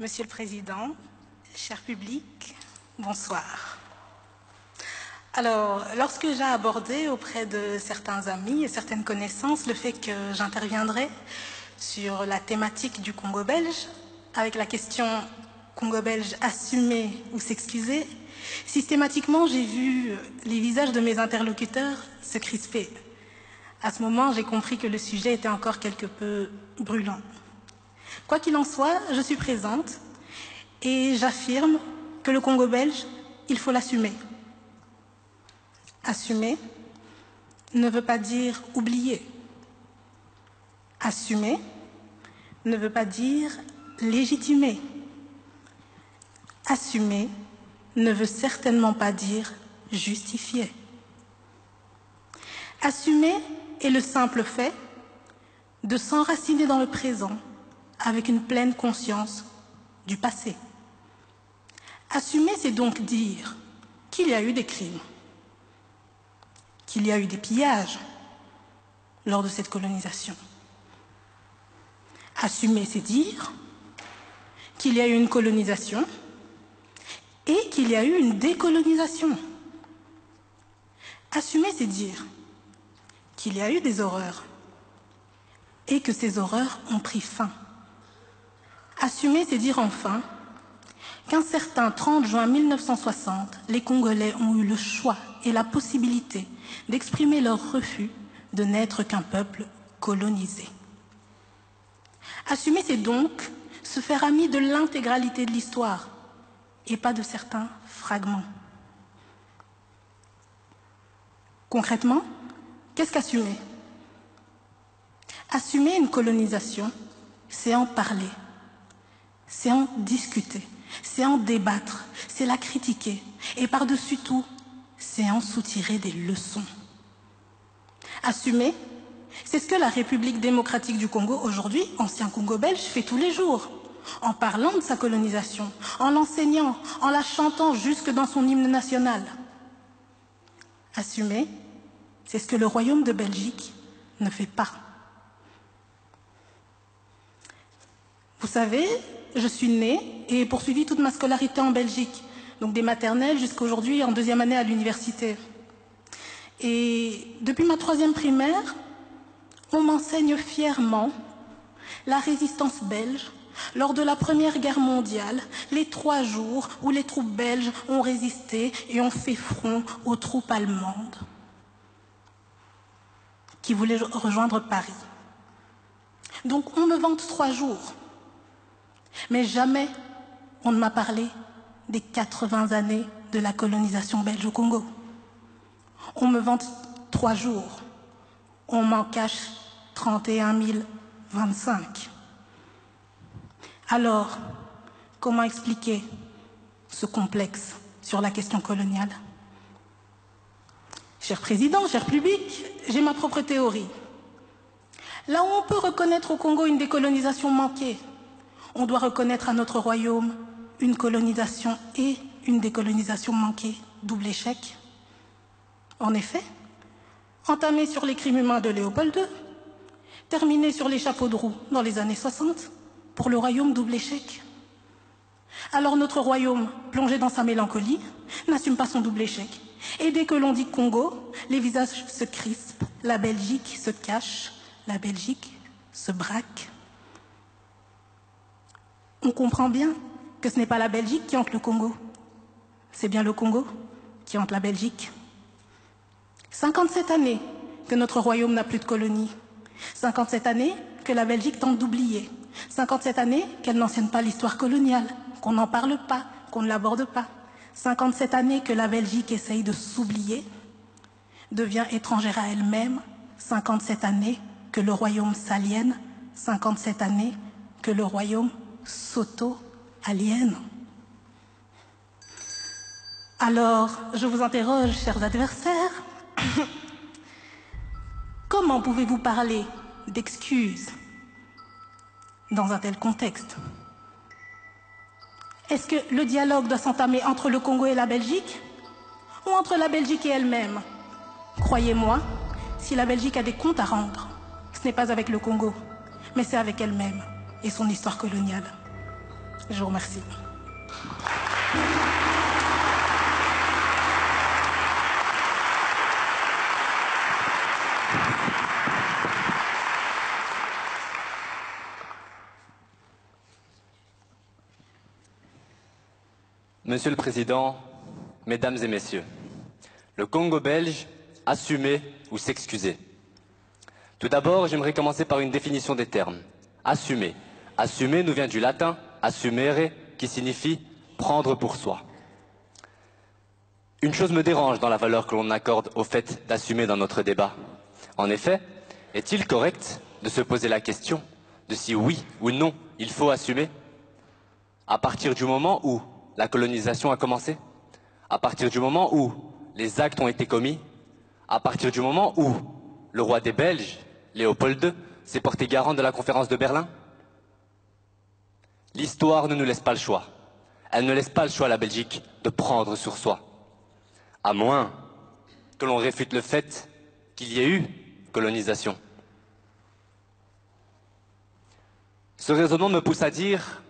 Monsieur le Président, cher public, bonsoir. Alors, lorsque j'ai abordé auprès de certains amis et certaines connaissances le fait que j'interviendrai sur la thématique du Congo belge, avec la question Congo belge assumer ou s'excuser, systématiquement j'ai vu les visages de mes interlocuteurs se crisper. À ce moment, j'ai compris que le sujet était encore quelque peu brûlant. Quoi qu'il en soit, je suis présente et j'affirme que le Congo belge, il faut l'assumer. Assumer ne veut pas dire oublier. Assumer ne veut pas dire légitimer. Assumer ne veut certainement pas dire justifier. Assumer est le simple fait de s'enraciner dans le présent avec une pleine conscience du passé. Assumer, c'est donc dire qu'il y a eu des crimes, qu'il y a eu des pillages lors de cette colonisation. Assumer, c'est dire qu'il y a eu une colonisation et qu'il y a eu une décolonisation. Assumer, c'est dire qu'il y a eu des horreurs et que ces horreurs ont pris fin. Assumer, c'est dire enfin qu'un certain 30 juin 1960, les Congolais ont eu le choix et la possibilité d'exprimer leur refus de n'être qu'un peuple colonisé. Assumer, c'est donc se faire ami de l'intégralité de l'histoire et pas de certains fragments. Concrètement, qu'est-ce qu'assumer? Assumer une colonisation, c'est en parler, c'est en discuter, c'est en débattre, c'est la critiquer et par-dessus tout, c'est en soutirer des leçons. Assumer, c'est ce que la République démocratique du Congo, aujourd'hui, ancien Congo belge, fait tous les jours, en parlant de sa colonisation, en l'enseignant, en la chantant jusque dans son hymne national. Assumer, c'est ce que le Royaume de Belgique ne fait pas. Vous savez, je suis née et ai poursuivi toute ma scolarité en Belgique, donc des maternelles jusqu'à aujourd'hui en deuxième année à l'université. Et depuis ma troisième primaire, on m'enseigne fièrement la résistance belge lors de la Première Guerre mondiale, les 3 jours où les troupes belges ont résisté et ont fait front aux troupes allemandes qui voulaient rejoindre Paris. Donc on me vante 3 jours. Mais jamais on ne m'a parlé des 80 années de la colonisation belge au Congo. On me vante 3 jours. On m'en cache 31 025. Alors, comment expliquer ce complexe sur la question coloniale? Cher Président, cher public, j'ai ma propre théorie. Là où on peut reconnaître au Congo une décolonisation manquée, on doit reconnaître à notre royaume une colonisation et une décolonisation manquée, double échec. En effet, entamé sur les crimes humains de Léopold II, terminé sur les chapeaux de roue dans les années 60, pour le royaume double échec. Alors notre royaume, plongé dans sa mélancolie, n'assume pas son double échec. Et dès que l'on dit Congo, les visages se crispent, la Belgique se cache, la Belgique se braque. On comprend bien que ce n'est pas la Belgique qui hante le Congo, c'est bien le Congo qui hante la Belgique. 57 années que notre royaume n'a plus de colonie, 57 années que la Belgique tente d'oublier, 57 années qu'elle n'enseigne pas l'histoire coloniale, qu'on n'en parle pas, qu'on ne l'aborde pas, 57 années que la Belgique essaye de s'oublier, devient étrangère à elle-même, 57 années que le royaume s'aliène, 57 années que le royaume s'auto-aliène. Alors, je vous interroge, chers adversaires, comment pouvez-vous parler d'excuses dans un tel contexte? Est-ce que le dialogue doit s'entamer entre le Congo et la Belgique ou entre la Belgique et elle-même? Croyez-moi, si la Belgique a des comptes à rendre, ce n'est pas avec le Congo, mais c'est avec elle-même et son histoire coloniale. Je vous remercie. Monsieur le Président, Mesdames et Messieurs, le Congo belge, assumer ou s'excuser. Tout d'abord, j'aimerais commencer par une définition des termes. Assumer. Assumer nous vient du latin assumere, qui signifie prendre pour soi. Une chose me dérange dans la valeur que l'on accorde au fait d'assumer dans notre débat. En effet, est-il correct de se poser la question de si oui ou non il faut assumer à partir du moment où la colonisation a commencé, à partir du moment où les actes ont été commis, à partir du moment où le roi des Belges, Léopold II, s'est porté garant de la conférence de Berlin? L'histoire ne nous laisse pas le choix. Elle ne laisse pas le choix à la Belgique de prendre sur soi. À moins que l'on réfute le fait qu'il y ait eu colonisation. Ce raisonnement me pousse à dire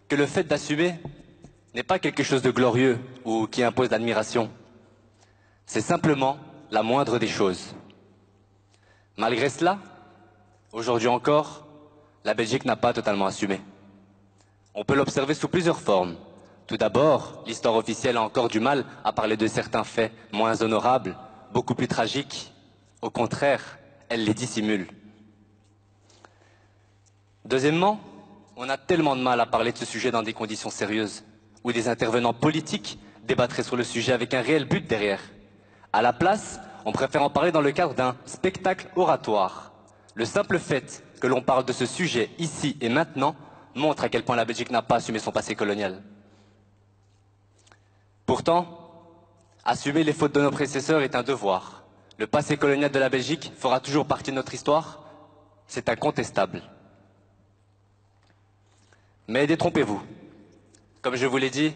que le fait d'assumer n'est pas quelque chose de glorieux ou qui impose l'admiration. C'est simplement la moindre des choses. Malgré cela, aujourd'hui encore, la Belgique n'a pas totalement assumé. On peut l'observer sous plusieurs formes. Tout d'abord, l'histoire officielle a encore du mal à parler de certains faits moins honorables, beaucoup plus tragiques. Au contraire, elle les dissimule. Deuxièmement, on a tellement de mal à parler de ce sujet dans des conditions sérieuses, où des intervenants politiques débattraient sur le sujet avec un réel but derrière. À la place, on préfère en parler dans le cadre d'un spectacle oratoire. Le simple fait que l'on parle de ce sujet ici et maintenant montre à quel point la Belgique n'a pas assumé son passé colonial. Pourtant, assumer les fautes de nos prédécesseurs est un devoir. Le passé colonial de la Belgique fera toujours partie de notre histoire. C'est incontestable. Mais détrompez-vous. Comme je vous l'ai dit,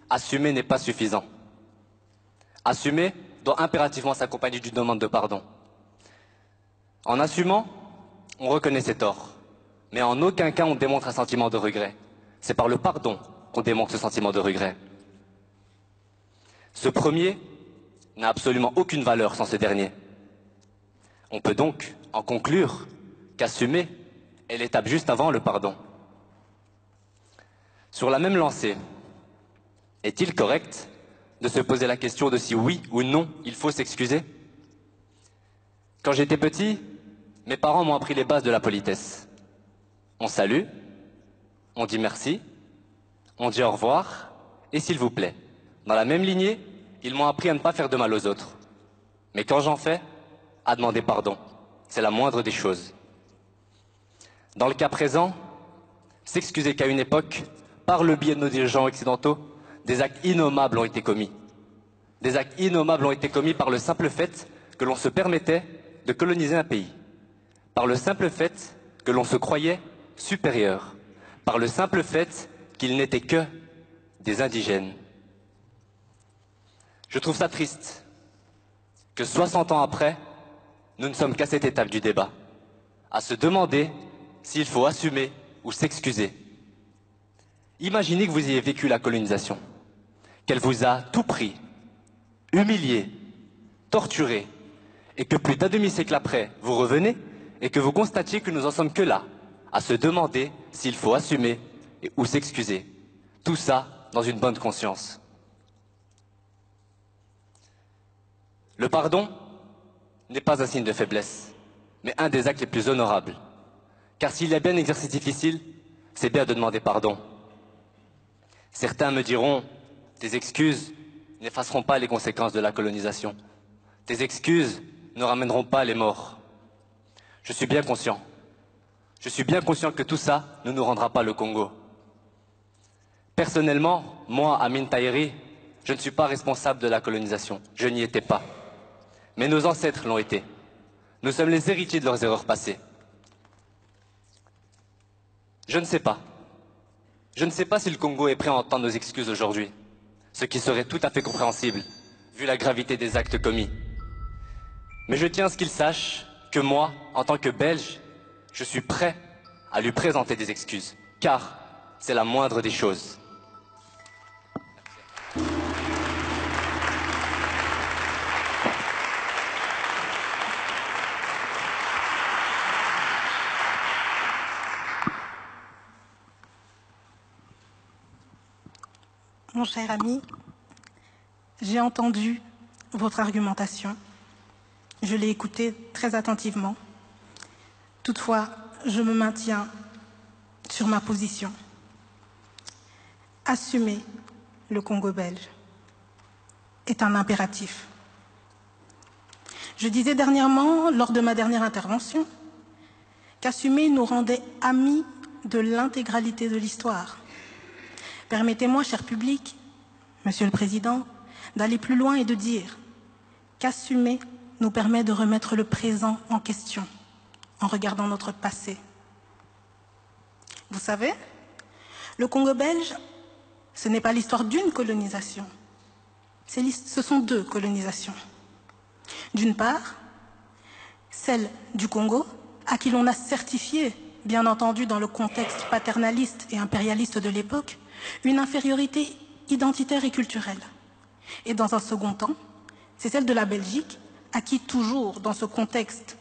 assumer n'est pas suffisant. Assumer doit impérativement s'accompagner d'une demande de pardon. En assumant, on reconnaît ses torts, mais en aucun cas on démontre un sentiment de regret. C'est par le pardon qu'on démontre ce sentiment de regret. Ce premier n'a absolument aucune valeur sans ce dernier. On peut donc en conclure qu'assumer est l'étape juste avant le pardon. Sur la même lancée, est-il correct de se poser la question de si oui ou non il faut s'excuser? Quand j'étais petit, mes parents m'ont appris les bases de la politesse. On salue, on dit merci, on dit au revoir et s'il vous plaît. Dans la même lignée, ils m'ont appris à ne pas faire de mal aux autres. Mais quand j'en fais, à demander pardon. C'est la moindre des choses. Dans le cas présent, s'excuser qu'à une époque, par le biais de nos dirigeants occidentaux, des actes innommables ont été commis. Des actes innommables ont été commis par le simple fait que l'on se permettait de coloniser un pays. Par le simple fait que l'on se croyait supérieur. Par le simple fait qu'ils n'étaient que des indigènes. Je trouve ça triste que 60 ans après, nous ne sommes qu'à cette étape du débat, à se demander s'il faut assumer ou s'excuser. Imaginez que vous ayez vécu la colonisation, qu'elle vous a tout pris, humilié, torturé, et que plus d'un demi-siècle après, vous revenez et que vous constatiez que nous en sommes que là, à se demander s'il faut assumer ou s'excuser. Tout ça dans une bonne conscience. Le pardon n'est pas un signe de faiblesse, mais un des actes les plus honorables. Car s'il y a bien un exercice difficile, c'est bien de demander pardon. Certains me diront, tes excuses n'effaceront pas les conséquences de la colonisation. Tes excuses ne ramèneront pas les morts. Je suis bien conscient. Je suis bien conscient que tout ça ne nous rendra pas le Congo. Personnellement, moi, Amin Tahiri, je ne suis pas responsable de la colonisation. Je n'y étais pas. Mais nos ancêtres l'ont été. Nous sommes les héritiers de leurs erreurs passées. Je ne sais pas. Je ne sais pas si le Congo est prêt à entendre nos excuses aujourd'hui, ce qui serait tout à fait compréhensible, vu la gravité des actes commis. Mais je tiens à ce qu'il sache que moi, en tant que Belge, je suis prêt à lui présenter des excuses, car c'est la moindre des choses. Mon cher ami, j'ai entendu votre argumentation. Je l'ai écoutée très attentivement. Toutefois, je me maintiens sur ma position. Assumer le Congo belge est un impératif. Je disais dernièrement, lors de ma dernière intervention, qu'assumer nous rendait amis de l'intégralité de l'histoire. Permettez-moi, cher public, Monsieur le Président, d'aller plus loin et de dire qu'assumer nous permet de remettre le présent en question en regardant notre passé. Vous savez, le Congo belge, ce n'est pas l'histoire d'une colonisation, ce sont deux colonisations. D'une part, celle du Congo, à qui l'on a certifié, bien entendu dans le contexte paternaliste et impérialiste de l'époque, une infériorité identitaire et culturelle. Et dans un second temps, c'est celle de la Belgique, à qui toujours, dans ce contexte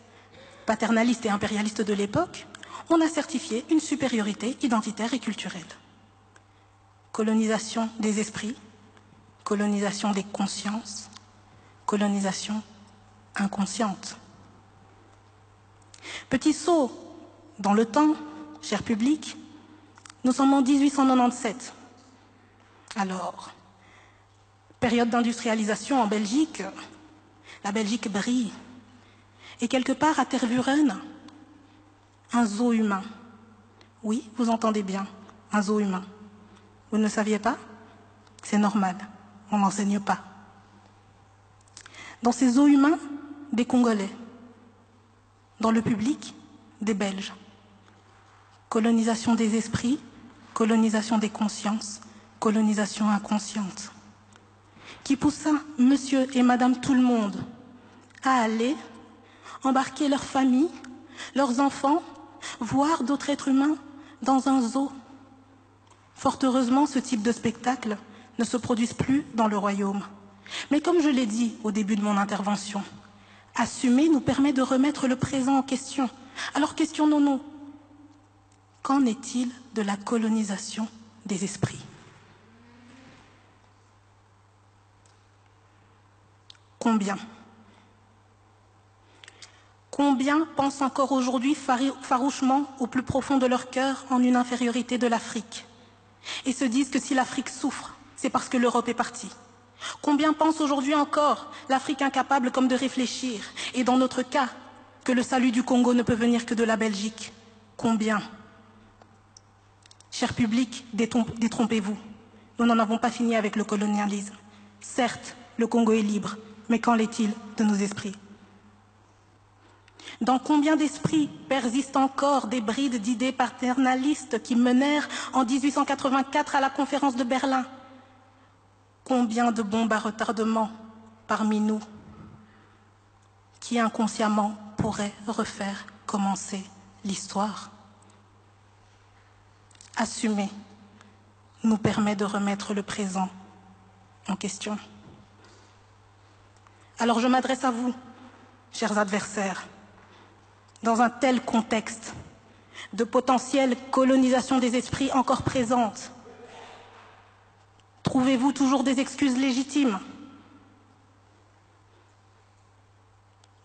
paternaliste et impérialiste de l'époque, on a certifié une supériorité identitaire et culturelle. Colonisation des esprits, colonisation des consciences, colonisation inconsciente. Petit saut dans le temps, cher public, nous sommes en 1897. Alors, période d'industrialisation en Belgique, la Belgique brille. Et quelque part à Tervuren, un zoo humain. Oui, vous entendez bien, un zoo humain. Vous ne le saviez pas? C'est normal, on n'enseigne pas. Dans ces zoos humains, des Congolais. Dans le public, des Belges. Colonisation des esprits, colonisation des consciences, colonisation inconsciente. Qui poussa monsieur et madame tout le monde à aller embarquer leurs familles, leurs enfants, voir d'autres êtres humains dans un zoo. Fort heureusement, ce type de spectacle ne se produise plus dans le royaume. Mais comme je l'ai dit au début de mon intervention, assumer nous permet de remettre le présent en question. Alors questionnons-nous, qu'en est-il de la colonisation des esprits? Combien pensent encore aujourd'hui farouchement au plus profond de leur cœur en une infériorité de l'Afrique et se disent que si l'Afrique souffre, c'est parce que l'Europe est partie? Combien pensent aujourd'hui encore l'Afrique incapable comme de réfléchir et dans notre cas, que le salut du Congo ne peut venir que de la Belgique? Combien? Cher public, détrompez-vous. Nous n'en avons pas fini avec le colonialisme. Certes, le Congo est libre, mais qu'en est-il de nos esprits? Dans combien d'esprits persistent encore des brides d'idées paternalistes qui menèrent en 1884 à la conférence de Berlin? Combien de bombes à retardement parmi nous qui inconsciemment pourraient refaire commencer l'histoire? Assumer nous permet de remettre le présent en question. Alors je m'adresse à vous, chers adversaires. Dans un tel contexte de potentielle colonisation des esprits encore présente, trouvez-vous toujours des excuses légitimes?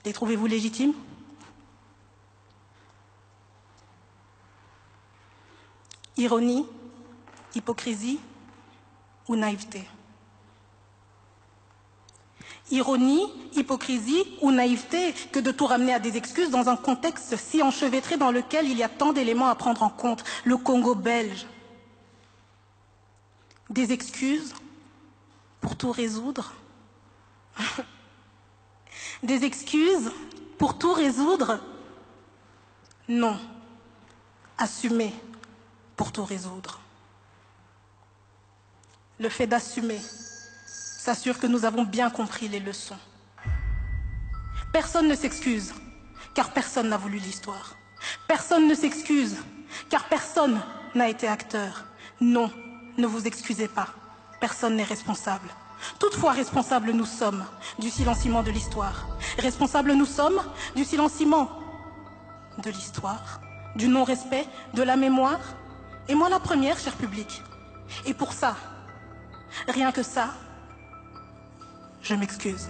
Les trouvez-vous légitimes? Ironie, hypocrisie ou naïveté? Ironie, hypocrisie ou naïveté que de tout ramener à des excuses dans un contexte si enchevêtré dans lequel il y a tant d'éléments à prendre en compte, le Congo belge. Des excuses pour tout résoudre? Des excuses pour tout résoudre? Non. Assumer pour tout résoudre. Le fait d'assumer s'assure que nous avons bien compris les leçons. Personne ne s'excuse, car personne n'a voulu l'histoire. Personne ne s'excuse, car personne n'a été acteur. Non, ne vous excusez pas. Personne n'est responsable. Toutefois, responsables nous sommes du silenciement de l'histoire. Responsables nous sommes du silenciement de l'histoire, du non-respect, de la mémoire. Et moi la première, cher public. Et pour ça, rien que ça, je m'excuse.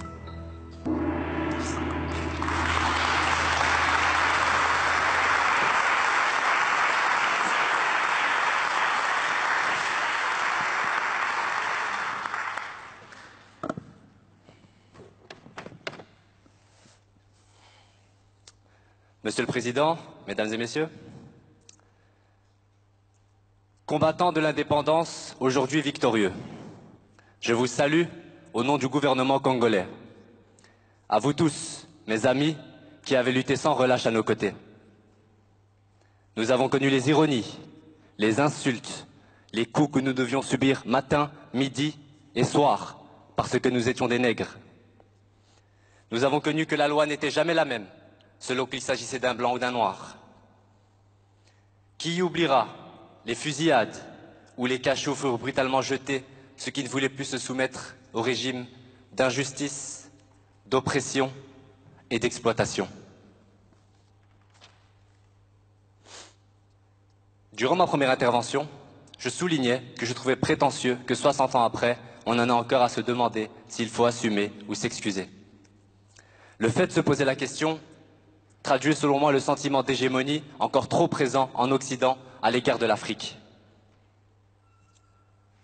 Monsieur le Président, Mesdames et Messieurs, combattants de l'indépendance, aujourd'hui victorieux, je vous salue au nom du gouvernement congolais. À vous tous, mes amis, qui avez lutté sans relâche à nos côtés. Nous avons connu les ironies, les insultes, les coups que nous devions subir matin, midi et soir, parce que nous étions des nègres. Nous avons connu que la loi n'était jamais la même, selon qu'il s'agissait d'un blanc ou d'un noir. Qui oubliera les fusillades ou les cachots furent brutalement jetés, ceux qui ne voulaient plus se soumettre au régime d'injustice, d'oppression et d'exploitation. Durant ma première intervention, je soulignais que je trouvais prétentieux que 60 ans après, on en a encore à se demander s'il faut assumer ou s'excuser. Le fait de se poser la question traduit selon moi le sentiment d'hégémonie encore trop présent en Occident à l'égard de l'Afrique.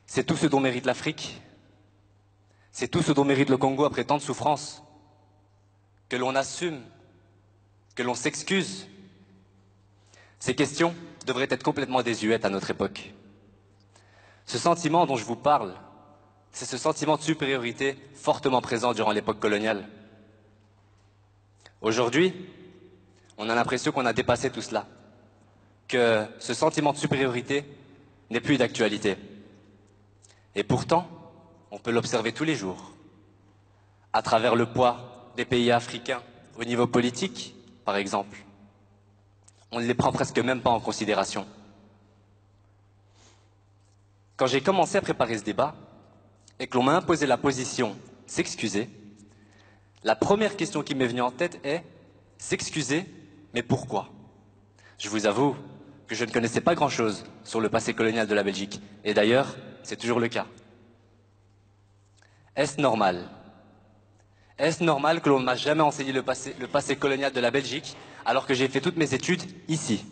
C'est tout ce dont mérite l'Afrique, c'est tout ce dont mérite le Congo après tant de souffrances, que l'on assume, que l'on s'excuse. Ces questions devraient être complètement désuètes à notre époque. Ce sentiment dont je vous parle, c'est ce sentiment de supériorité fortement présent durant l'époque coloniale. Aujourd'hui, on a l'impression qu'on a dépassé tout cela, que ce sentiment de supériorité n'est plus d'actualité. Et pourtant, on peut l'observer tous les jours, à travers le poids des pays africains au niveau politique, par exemple. On ne les prend presque même pas en considération. Quand j'ai commencé à préparer ce débat, et que l'on m'a imposé la position « s'excuser », la première question qui m'est venue en tête est « s'excuser, mais pourquoi ?» Je vous avoue que je ne connaissais pas grand-chose sur le passé colonial de la Belgique, et d'ailleurs, c'est toujours le cas. Est-ce normal? Est-ce normal que l'on ne m'a jamais enseigné le passé colonial de la Belgique, alors que j'ai fait toutes mes études ici?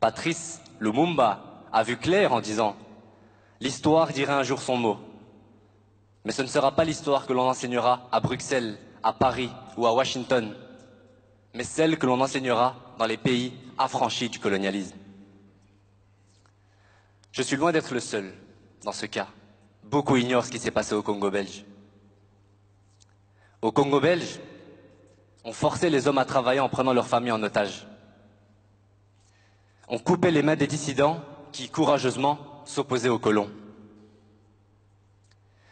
Patrice Lumumba a vu clair en disant « L'histoire dira un jour son mot ». Mais ce ne sera pas l'histoire que l'on enseignera à Bruxelles, à Paris ou à Washington, mais celle que l'on enseignera dans les pays affranchis du colonialisme. Je suis loin d'être le seul dans ce cas. Beaucoup ignorent ce qui s'est passé au Congo belge. Au Congo belge, on forçait les hommes à travailler en prenant leurs familles en otage. On coupait les mains des dissidents qui, courageusement, s'opposaient aux colons.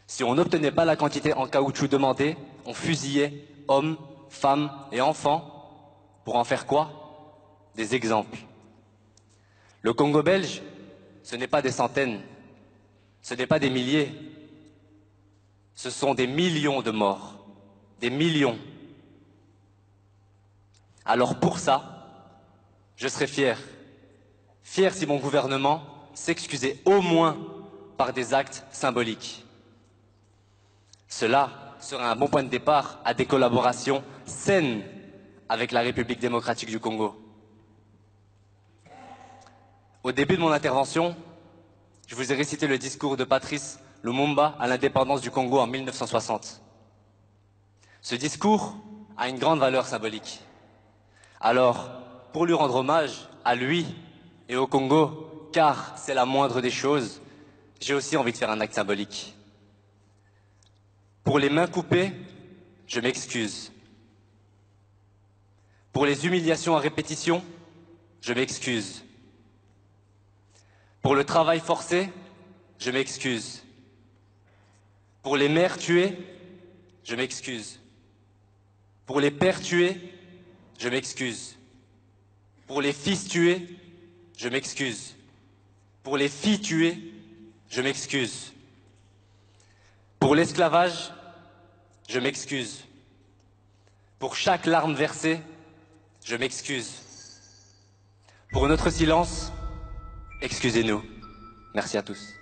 Si on n'obtenait pas la quantité en caoutchouc demandée, on fusillait hommes, femmes et enfants. Pour en faire quoi? Des exemples. Le Congo belge, ce n'est pas des centaines, ce n'est pas des milliers, ce sont des millions de morts, des millions. Alors pour ça, je serais fier si mon gouvernement s'excusait au moins par des actes symboliques. Cela serait un bon point de départ à des collaborations saines avec la République démocratique du Congo. Au début de mon intervention, je vous ai récité le discours de Patrice Lumumba à l'indépendance du Congo en 1960. Ce discours a une grande valeur symbolique. Alors, pour lui rendre hommage à lui et au Congo, car c'est la moindre des choses, j'ai aussi envie de faire un acte symbolique. Pour les mains coupées, je m'excuse. Pour les humiliations à répétition, je m'excuse. Pour le travail forcé, je m'excuse. Pour les mères tuées, je m'excuse. Pour les pères tués, je m'excuse. Pour les fils tués, je m'excuse. Pour les filles tuées, je m'excuse. Pour l'esclavage, je m'excuse. Pour chaque larme versée, je m'excuse. Pour notre silence, excusez-nous. Merci à tous.